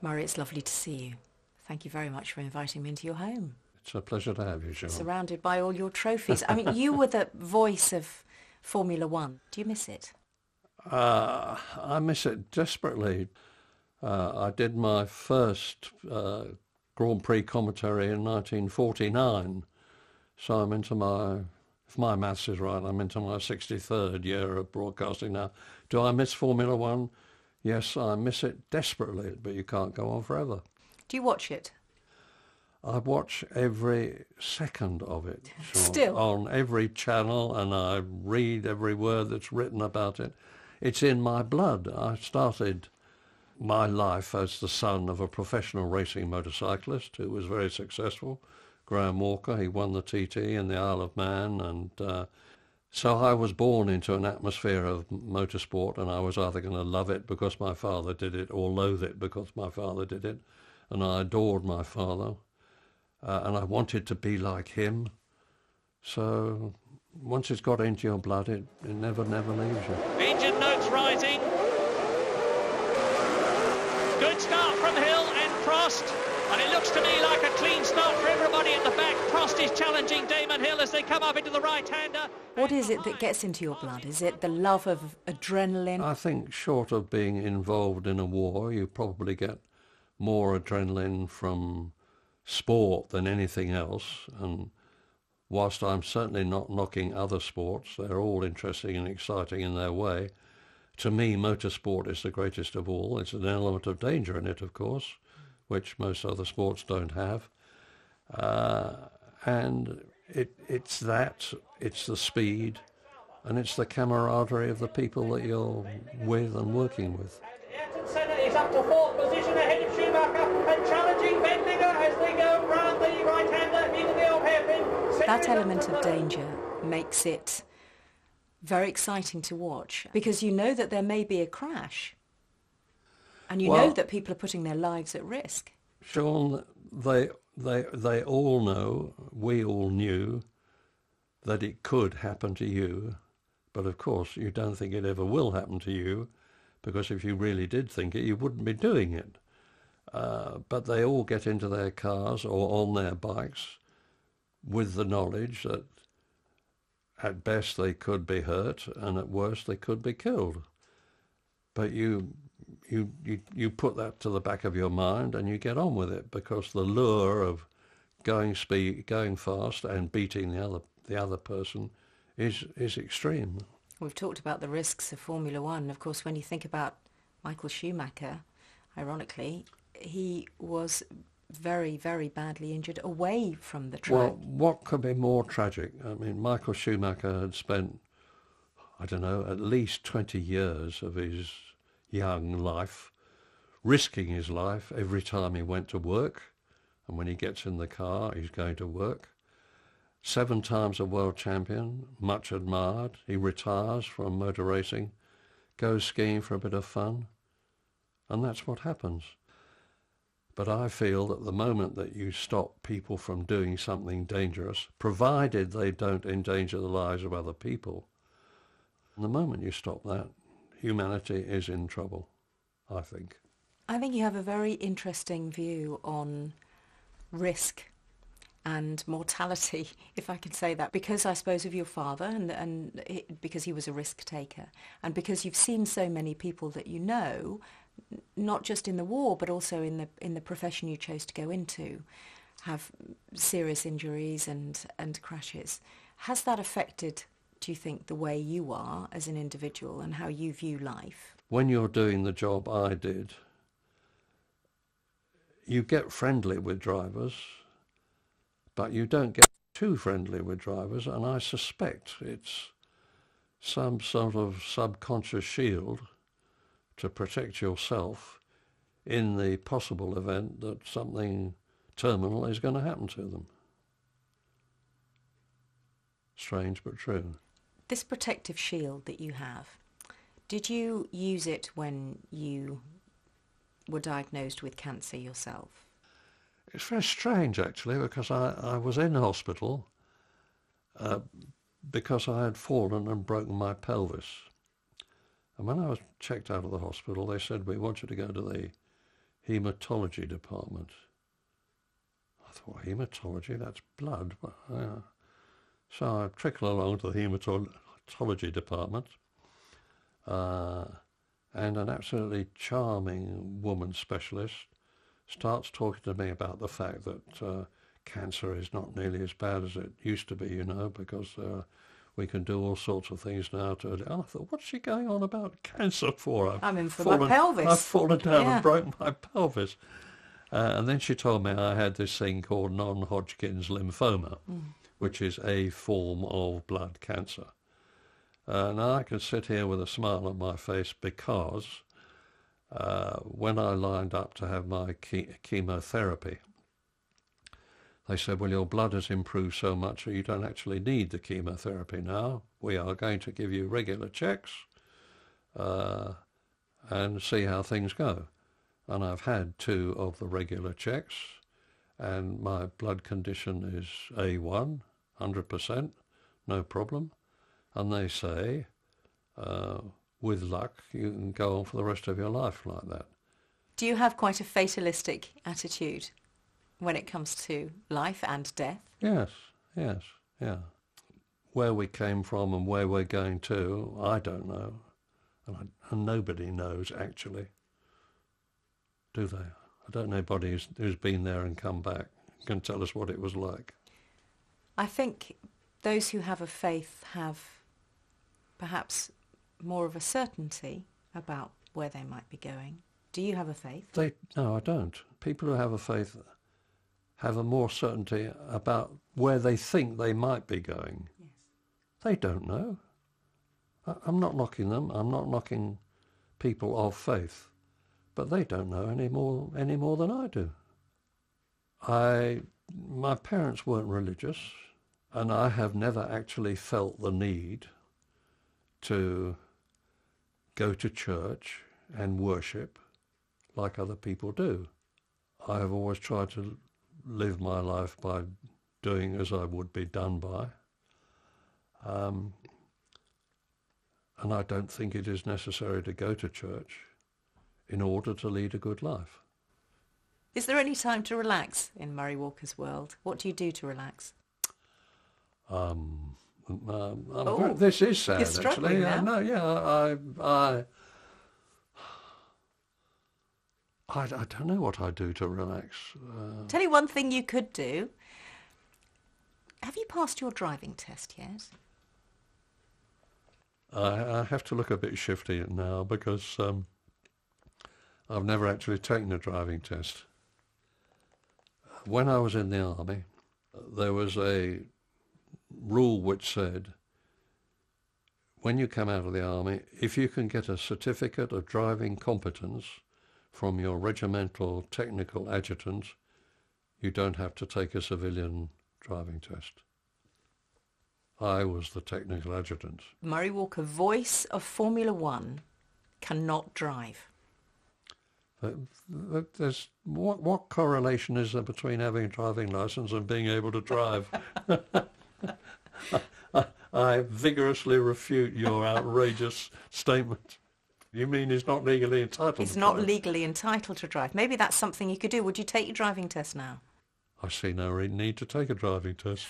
Murray, it's lovely to see you. Thank you very much for inviting me into your home. It's a pleasure to have you, Sian. Surrounded by all your trophies. I mean, you were the voice of Formula One. Do you miss it? I miss it desperately. I did my first Grand Prix commentary in 1949, so I'm into my, if my maths is right, I'm into my 63rd year of broadcasting now. Do I miss Formula One? Yes, I miss it desperately, but you can't go on forever. Do you watch it? I watch every second of it. Still? On every channel, and I read every word that's written about it. It's in my blood. I started my life as the son of a professional racing motorcyclist who was very successful, Graham Walker. He won the TT in the Isle of Man, and so I was born into an atmosphere of motorsport, and I was either going to love it because my father did it or loathe it because my father did it, and I adored my father, and I wanted to be like him. So once it's got into your blood, it never leaves you. Engine notes rising. Good start from Hill and Prost. And it looks to me like a clean start for everybody at the back. Prost is challenging Damon Hill as they come up into the right-hander. What is it that gets into your blood? Is it the love of adrenaline? I think short of being involved in a war, you probably get more adrenaline from sport than anything else. And whilst I'm certainly not knocking other sports, they're all interesting and exciting in their way. To me, motorsport is the greatest of all. It's an element of danger in it, of course, which most other sports don't have. And it's the speed, and it's the camaraderie of the people that you're with and working with. Ayrton Senna is up to fourth position ahead of Schumacher and challenging Bendinger as they go round the right-hander into the old hairpin. That element of danger makes it very exciting to watch because you know that there may be a crash. And you know that people are putting their lives at risk. Sian, they all know, we all knew, that it could happen to you. But of course, you don't think it ever will happen to you, because if you really did think it, you wouldn't be doing it. But they all get into their cars or on their bikes with the knowledge that at best they could be hurt, and at worst they could be killed. But you put that to the back of your mind and you get on with it, because the lure of going fast and beating the other person is extreme. We've talked about the risks of Formula One. Of course, when you think about Michael Schumacher, ironically, he was very, very badly injured away from the track. Well, what could be more tragic? I mean, Michael Schumacher had spent, I don't know, at least 20 years of his young life risking his life every time he went to work, and when he gets in the car he's going to work. 7 times a world champion, much admired. He retires from motor racing, goes skiing for a bit of fun, and that's what happens. But I feel that the moment that you stop people from doing something dangerous, provided they don't endanger the lives of other people, the moment you stop that, humanity is in trouble, I think. I think you have a very interesting view on risk and mortality, if I can say that, because I suppose of your father and because he was a risk taker, and because you've seen so many people that you know, not just in the war but also in the profession you chose to go into, have serious injuries and crashes. Has that affected, do you think, the way you are as an individual and how you view life? When you're doing the job I did, you get friendly with drivers, but you don't get too friendly with drivers, and I suspect it's some sort of subconscious shield to protect yourself in the possible event that something terminal is going to happen to them. Strange but true. This protective shield that you have, did you use it when you were diagnosed with cancer yourself? It's very strange, actually, because I was in hospital because I had fallen and broken my pelvis. And when I was checked out of the hospital, they said, "We want you to go to the haematology department. I thought, haematology, that's blood. Well, yeah. So I trickle along to the haematology department, and an absolutely charming woman specialist starts talking to me about the fact that cancer is not nearly as bad as it used to be, you know, because we can do all sorts of things now to it. And I thought, what's she going on about cancer for? I'm in for my pelvis. I've fallen down and broke my pelvis. And then she told me I had this thing called non-Hodgkin's lymphoma, which is a form of blood cancer. Now I can sit here with a smile on my face because when I lined up to have my chemotherapy, they said, well, your blood has improved so much that you don't actually need the chemotherapy now. We are going to give you regular checks and see how things go. And I've had 2 of the regular checks, and my blood condition is A1, 100%, no problem. And they say, with luck, you can go on for the rest of your life like that. Do you have quite a fatalistic attitude when it comes to life and death? Yes, yeah. Where we came from and where we're going to, I don't know. And nobody knows, actually. Do they? I don't know anybody who's been there and come back can tell us what it was like. I think those who have a faith have perhaps more of a certainty about where they might be going. Do you have a faith? No, I don't. People who have a faith have a more certainty about where they think they might be going. Yes. They don't know. I'm not knocking them. I'm not knocking people of faith. But they don't know any more than I do. My parents weren't religious, and I have never actually felt the need to go to church and worship like other people do. I have always tried to live my life by doing as I would be done by. And I don't think it is necessary to go to church in order to lead a good life. Is there any time to relax in Murray Walker's world? What do you do to relax? This is sad, you're struggling actually. now. I don't know what I do to relax. Tell you one thing you could do. Have you passed your driving test yet? I have to look a bit shifty now because I've never actually taken a driving test. When I was in the army, there was a rule which said, when you come out of the army, if you can get a certificate of driving competence from your regimental technical adjutant, you don't have to take a civilian driving test. I was the technical adjutant. Murray Walker, voice of Formula One, cannot drive. There's what correlation is there between having a driving licence and being able to drive? I vigorously refute your outrageous statement. You mean he's not legally entitled to drive? He's not legally entitled to drive. Maybe that's something you could do. Would you take your driving test now? I see no need to take a driving test.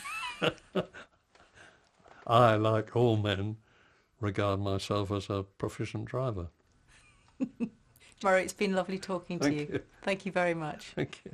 I, like all men, regard myself as a proficient driver. Murray, it's been lovely talking to you. Thank you. Thank you very much. Thank you.